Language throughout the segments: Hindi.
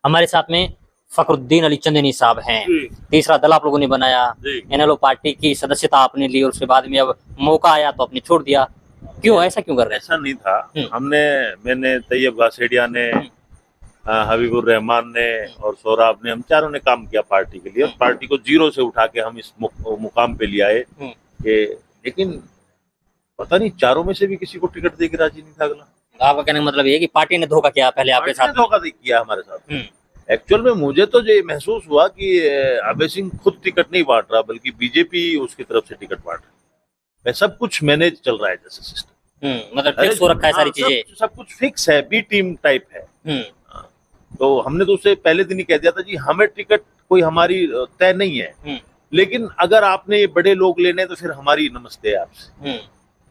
हमारे साथ में फखरुद्दीन अली चंदेनी साहब हैं। तीसरा दल आप लोगों ने बनाया, इनेलो पार्टी की सदस्यता आपने ली और उसके बाद में अब मौका आया तो आपने छोड़ दिया। क्यों, ऐसा क्यों कर रहे हैं? ऐसा नहीं था। मैंने तैयब गासेडिया ने, हबीबुर रहमान ने और सोराब ने, हम चारों ने काम किया पार्टी के लिए और पार्टी को जीरो से उठा के हम इस मुकाम पे ले आए। लेकिन पता नहीं चारों में से भी किसी को टिकट देके राजी नहीं था अगला। आपका कहने का मतलब ये है कि पार्टी ने धोखा किया पहले आपके साथ? धोखा किया हमारे साथ। एक्चुअल में मुझे तो ये महसूस हुआ कि अभय सिंह खुद टिकट नहीं बांट रहा, बल्कि बीजेपी उसकी तरफ से टिकट बांट रहा है। सब कुछ मैनेज चल रहा है जैसे सिस्टम, मतलब फिक्स हो रखा है सारी चीजें। सब कुछ फिक्स है, बी टीम टाइप है। तो हमने तो उससे पहले दिन ही कह दिया था जी हमें टिकट कोई हमारी तय नहीं है, लेकिन अगर आपने ये बड़े लोग लेने तो फिर हमारी नमस्ते आपसे।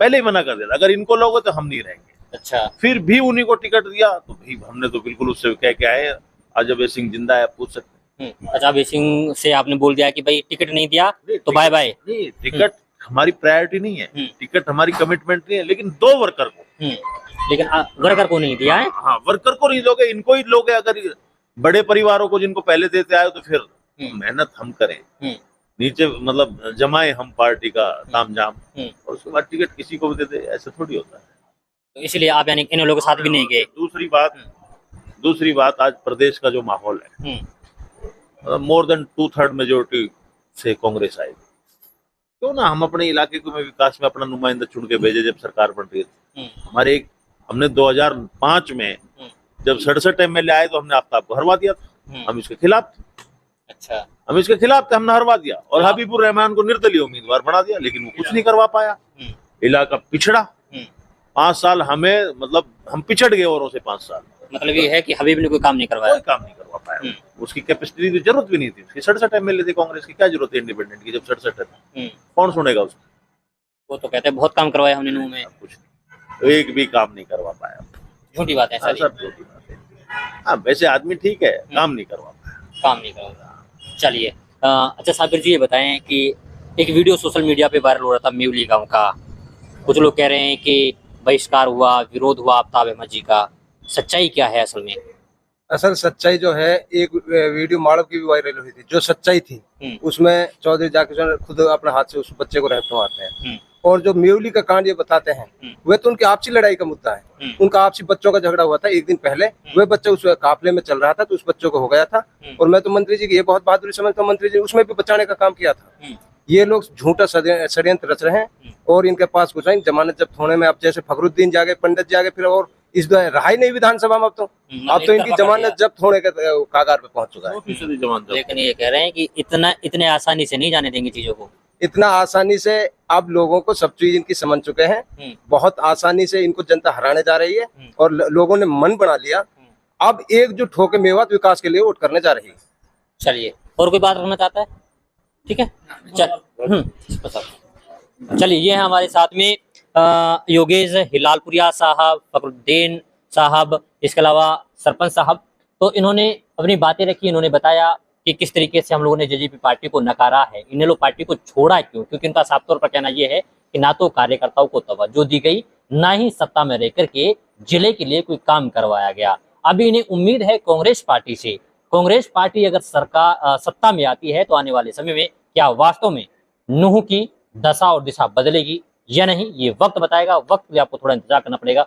पहले ही मना कर दिया, अगर इनको लोगे तो हम नहीं रहेंगे। अच्छा, फिर भी उन्हीं को टिकट दिया तो भाई हमने तो बिल्कुल उससे कह के आए, आज अभय सिंह जिंदा है, पूछ सकते हैं। अच्छा, अभय सिंह से आपने बोल दिया कि भाई टिकट नहीं दिया तो बाय बाय? नहीं, टिकट हमारी प्रायोरिटी नहीं है, टिकट हमारी कमिटमेंट नहीं है, लेकिन दो वर्कर को। लेकिन वर्कर को नहीं दिया है? हाँ, वर्कर को नहीं दोगे, इनको ही लोगे। अगर बड़े परिवारों को जिनको पहले देते आए तो फिर मेहनत हम करें, नीचे मतलब जमाए हम पार्टी का तामझाम, और उसके बाद टिकट किसी को भी दे दे, ऐसा थोड़ी होता है। तो इसलिए आप यानी इन लोगों के साथ भी नहीं गए? दूसरी बात आज प्रदेश का जो माहौल है, मोर देन 2/3 मेजोरिटी से कांग्रेस आई। क्यों ना हम अपने इलाके को में विकास में अपना नुमाइंदा चुन के भेजे। जब सरकार बन रही थी हमारे हमने 2005 में जब 67 MLA आए तो हमने आफ्ताब को हरवा दिया था। हम इसके खिलाफ थे। अच्छा, हम इसके खिलाफ थे, हमने हरवा दिया और हबीबुर रहमान को निर्दलीय उम्मीदवार बना दिया, लेकिन वो कुछ नहीं करवा पाया। इलाका पिछड़ा 5 साल, हमें मतलब हम पिछड़ गए औरों से 5 साल। मतलब ये है कि हबीब ने कोई काम नहीं करवाया? कोई काम नहीं करवा पाया। उसकी कैपेसिटी की जरूरत भी नहीं थी। उसकी 67 MLA थे कांग्रेस की, क्या जरूरत है इंडिपेंडेंट की जब 67 है? कौन सुनेगा उसको? वो तो कहते हैं बहुत काम करवाया हमने नूह में। कुछ नहीं, एक भी काम नहीं करवा पाया। झूठी बात है, सब झूठी बात है। हाँ, वैसे आदमी ठीक है, काम नहीं करवा पाया। काम नहीं करवा। चलिए, अच्छा साबिर जी ये बताएं कि एक वीडियो सोशल मीडिया पे वायरल हो रहा था मेवली गांव का। कुछ लोग कह रहे हैं कि बहिष्कार हुआ, विरोध हुआ आफ्ताब अहमद जी का। सच्चाई क्या है असल में? असल सच्चाई जो है, एक वीडियो माड़व की भी वायरल हुई थी, जो सच्चाई थी उसमें चौधरी जाकिर हुसैन खुद अपने हाथ से उस बच्चे को रहते हैं। और जो मेवली का कांड ये बताते हैं, वह तो उनकी आपसी लड़ाई का मुद्दा है। उनका आपसी बच्चों का झगड़ा हुआ था एक दिन पहले। वह बच्चा उस काफिले में चल रहा था तो उस बच्चों को हो गया था। और मैं तो मंत्री जी की ये बहुत बहादुरी समझता हूँ, मंत्री जी उसमें भी बचाने का काम किया था। ये लोग झूठा षड्यंत्र रच रहे हैं और इनके पास कुछ नहीं। जमानत जब्त होने में अब जैसे फखरुद्दीन जागे, पंडित जागे, फिर और इस रहा ही नहीं विधानसभा में। अब तो इनकी जमानत जब्त होने के कागार पे पहुंच चुका है। लेकिन ये कह रहे हैं कि इतने आसानी से नहीं जाने देंगे चीजों को। इतना आसानी से अब लोगों को सब चीज इनकी समझ चुके हैं। बहुत आसानी से इनको जनता हराने जा रही है और लोगों ने मन बना लिया। अब एकजुट होकर मेवात विकास के लिए वोट करने जा रही है। चलिए, और कोई बात रखना चाहता है? ठीक है, चलिए, ये है हमारे साथ में योगेश हिलालपुरिया साहब, फखरुद्दीन साहब, इसके अलावा सरपंच साहब। तो इन्होंने अपनी बातें रखी। इन्होंने बताया कि किस तरीके से हम लोगों ने जेजेपी पार्टी को नकारा है, इनेलो पार्टी को छोड़ा क्यों। क्योंकि इनका साफ तौर पर कहना यह है कि ना तो कार्यकर्ताओं को तवज्जो दी गई, ना ही सत्ता में रह करके जिले के लिए कोई काम करवाया गया। अभी इन्हें उम्मीद है कांग्रेस पार्टी से। कांग्रेस पार्टी अगर सरकार सत्ता में आती है तो आने वाले समय में क्या वास्तव में नूह की दशा और दिशा बदलेगी या नहीं, ये वक्त बताएगा। वक्त के लिए आपको थोड़ा इंतजार करना पड़ेगा।